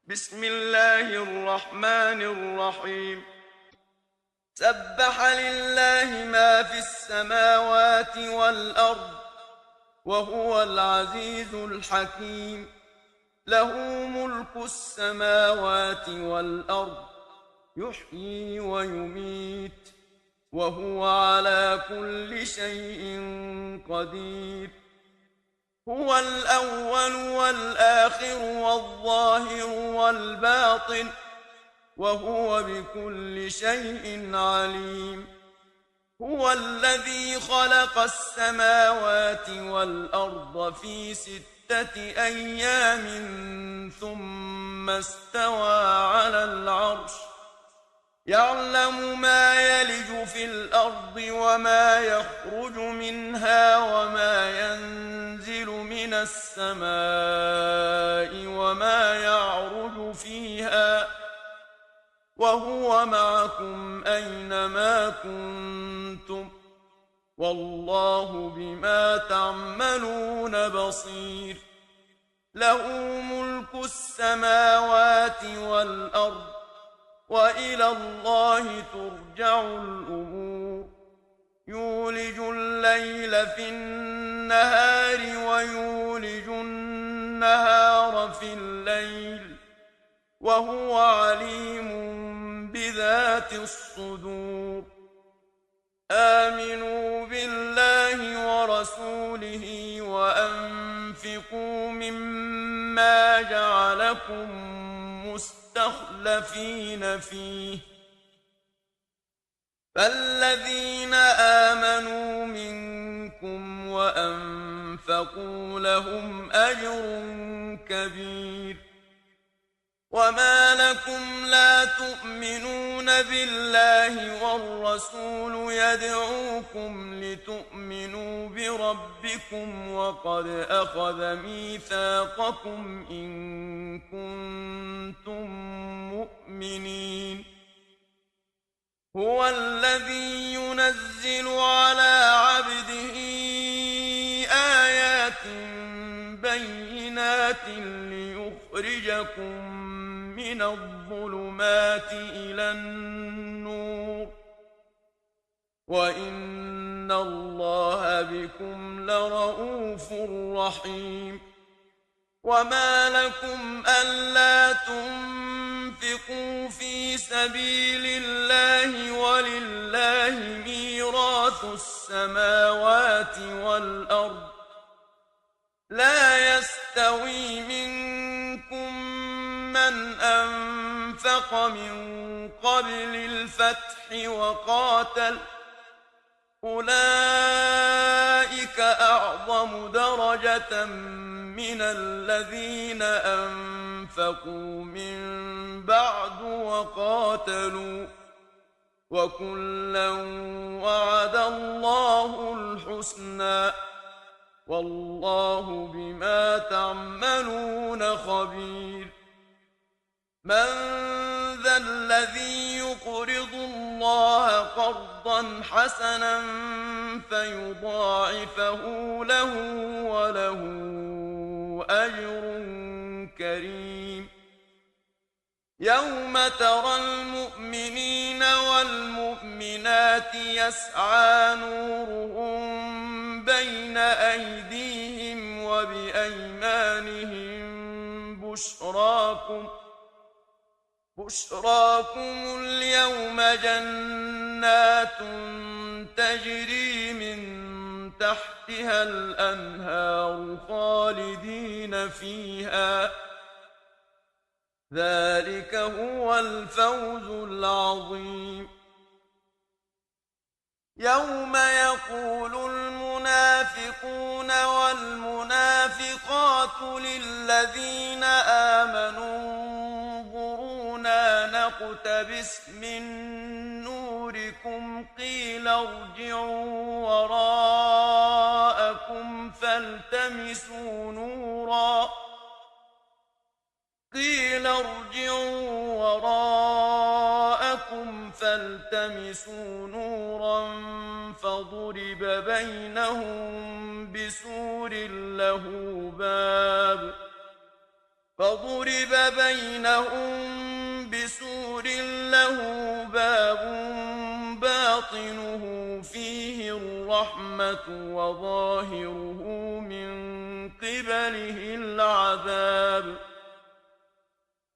بسم الله الرحمن الرحيم. سبح لله ما في السماوات والأرض وهو العزيز الحكيم. له ملك السماوات والأرض يحيي ويميت وهو على كل شيء قدير. هو الأول والآخر والظاهر والباطن وهو بكل شيء عليم. هو الذي خلق السماوات والأرض في 6 أيام ثم استوى على العرش يعلم ما يلج في الأرض وما يخرج منها وما ينزل من السماء وما يعرج فيها وهو معكم أينما كنتم والله بما تعملون بصير. له ملك السماوات والأرض وإلى الله ترجع الأمور. يولج الليل في النهار ويولج النهار في الليل وهو عليم بذات الصدور. آمنوا بالله ورسوله وأنفقوا مما جعلكم مستخلفين فيه فالذين آمنوا منكم وأنفقوا لهم أجر كبير. وما لكم لا تؤمنون بالله والرسول يدعوكم لتؤمنوا بربكم وقد أخذ ميثاقكم إن كنتم مؤمنين. هو الذي ينزل على عبده آيات بينات ليخرجكم من الظلمات إلى النور وإن الله بكم لرءوف رحيم. وما لكم ألا تنفقوا في سبيل الله ولله ميراث السماوات والأرض لا يستوي منكم من أنفق من قبل الفتح وقاتل أولئك أعظم درجة من الذين أنفقوا من بعد وقاتلوا وكلا وعد الله الحسنى والله بما تعملون خبير. من ذا الذي يقرض الله قرضا حسنا فيضاعفه له وله أجر كريم. يوم ترى المؤمنين والمؤمنات يسعى نورهم بين أيديهم وبأيمانهم بشراكم اليوم جنات تجري من تحتها الأنهار خالدين فيها ذلك هو الفوز العظيم. يوم يقول المنافقون والمنافقات للذين آمنوا انظرونا نقتبس من نوركم قيل ارجعوا وراءكم فالتمسوا نورا فضرب بينهم بسور له باب فضرب بينهم بسور له باب باطنه فيه الرحمة وظاهره من قبله العذاب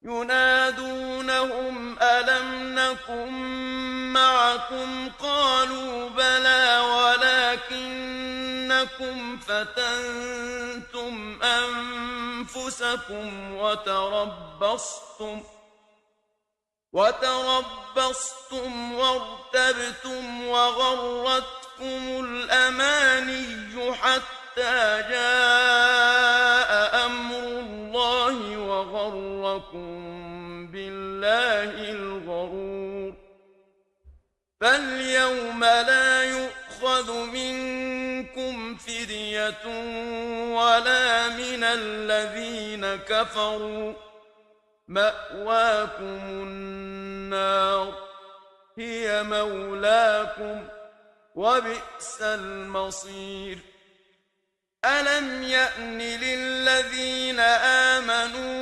ينادونهم ألم نكن معكم قالوا بلى ولكنكم فتنتم أنفسكم وتربصتم وارتبتم وغرتكم الأماني حتى جاء أمر الله وغركم بالله الغرور فاليوم لا يؤخذ منكم فدية ولا من الذين كفروا مأواكم النار هي مولاكم وبئس المصير ألم يأن للذين آمنوا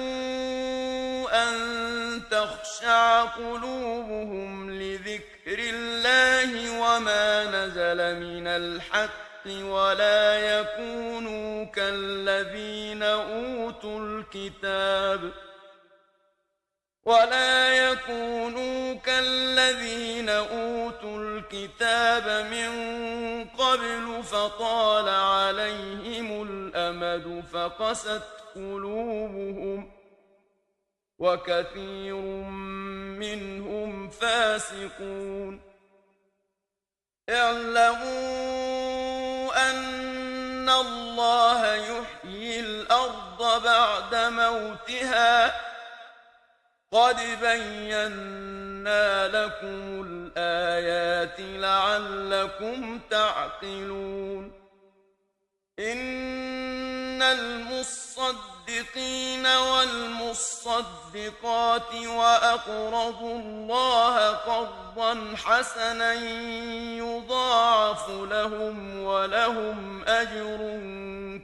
أن تخشع قلوبهم لذكر الله وما نزل من الحق ولا يكونوا كالذين أوتوا الكتاب من قبل فطال عليهم الأمد فقست قلوبهم وكثير منهم فاسقون اعلموا أن الله يحيي الأرض بعد موتها قد بينا لكم الآيات لعلكم تعقلون إن المصدقين والمصدقات وأقرضوا الله قرضا حسنا يضاعف لهم ولهم أجر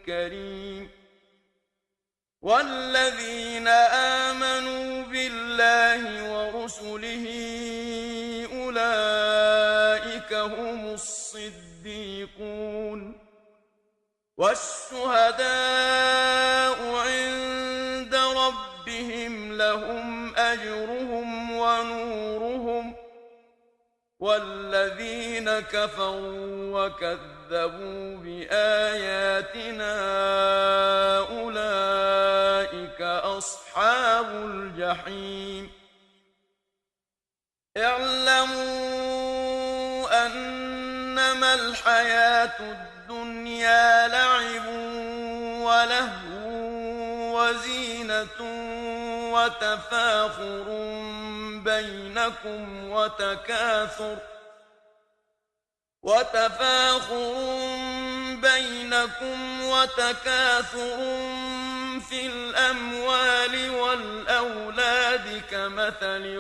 كريم والذين آمنوا بالله ورسله أولئك هم الصديقون والشهداء عند ربهم لهم أجرهم ونورهم والذين كفروا وكذبوا بآياتنا أولئك أصحاب الجحيم اعلموا أنما الحياة الدنيا لعب ولهو وزينة وتفاخر بينكم وتكاثر في الأموال والأولاد كمثل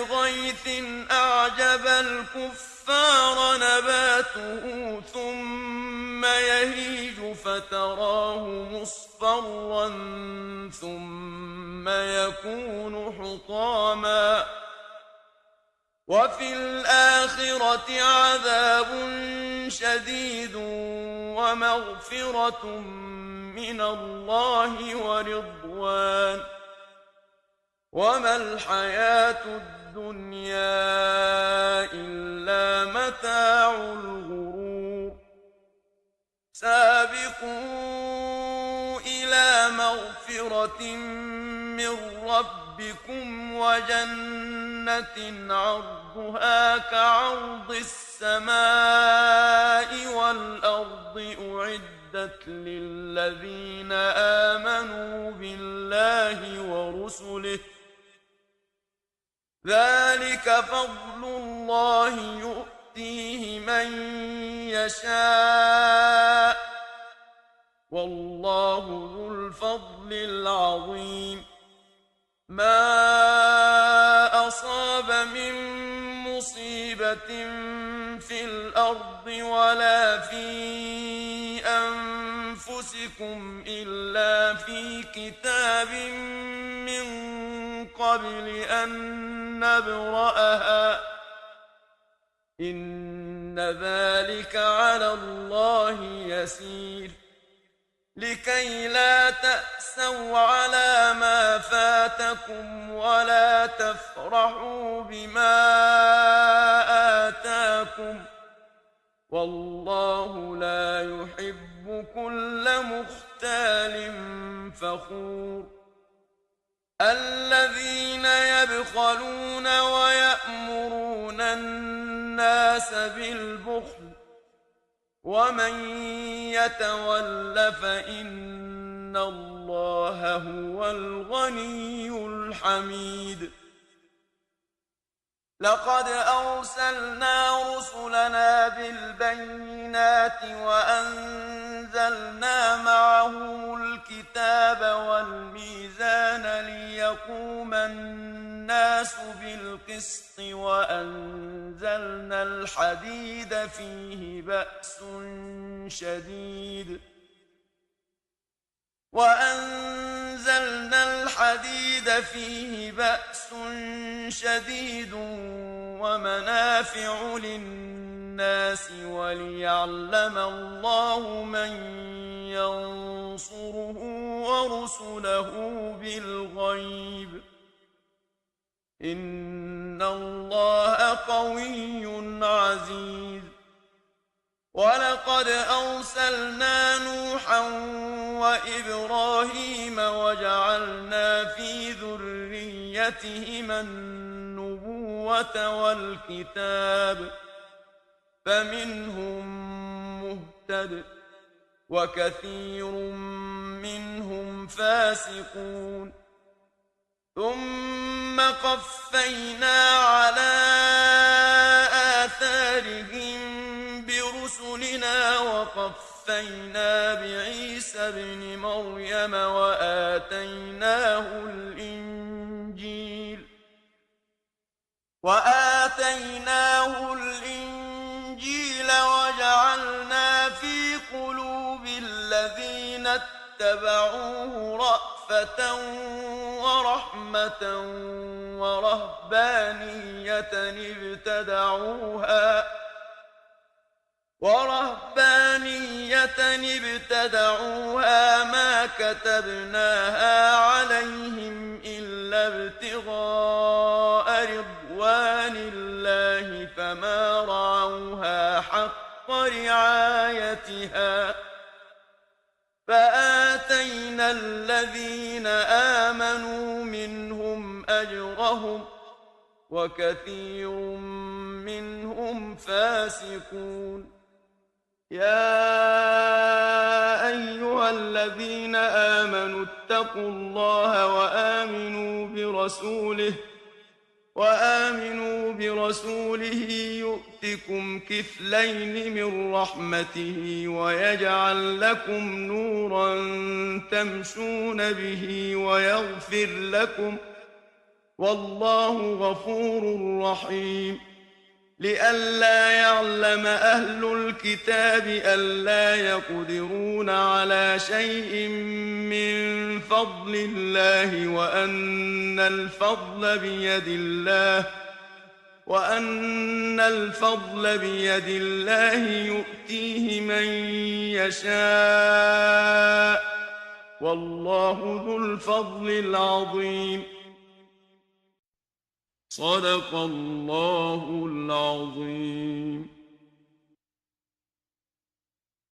غيث أعجب الكفار نباته ثم يهيج فتراه مصفرا ثم يكون حطاما وفي الآخرة عذاب شديد ومغفرة من الله ورضوان وما الحياة الدنيا إلا متاع الغرور سابقوا إلى مغفرة من ربكم وجنة عرضها كعرض السماء والأرض أعدت للذين آمنوا بالله ورسله ذلك فضل الله يؤتيه من يشاء والله ذو الفضل العظيم ما أصاب من مصيبة مصيبة في الأرض ولا في أنفسكم إلا في كتاب من قبل أن نبرأها إن ذلك على الله يسير لكي لا تأسوا على ما فاتكم ولا تفرحوا بما آتاكم والله لا يحب كل مختال فخور الذين يبخلون ويأمرون الناس بالبخل ومن يتول فإن الله هو الغني الحميد لقد أرسلنا رسلنا بالبينات وأنزلنا معهم الكتاب والميزان ليقوم الناس بالقسط وأنزلنا الحديد فيه بأس شديد ومنافع للناس وليعلم الله من ينصره ورسله بالغيب إن الله قوي عزيز ولقد أرسلنا نوحا وإبراهيم وجعلنا في ذريتهما النبوة والكتاب فمنهم مهتد وكثير منهم فاسقون ثم قفينا على آثارهم برسلنا وقفينا بعيسى ابن مريم وآتيناه الإنجيل وجعلنا في قلوب الذين اتبعوه رأفة ورحمة ورهبانية ابتدعوها ما كتبناها عليهم إلا ابتغاء رضوان الله فما رعوها حق رعايتها فآتينا الذين آمنوا منهم أجرهم وكثير منهم فاسقون يا أيها الذين آمنوا اتقوا الله وآمنوا برسوله يؤتكم كفلين من رحمته ويجعل لكم نورا تمشون به ويغفر لكم والله غفور رحيم لئلا يعلم أهل الكتاب ألا يقدرون على شيء من فضل الله وأن الفضل بيد الله يؤتيه من يشاء والله ذو الفضل العظيم صدق الله العظيم.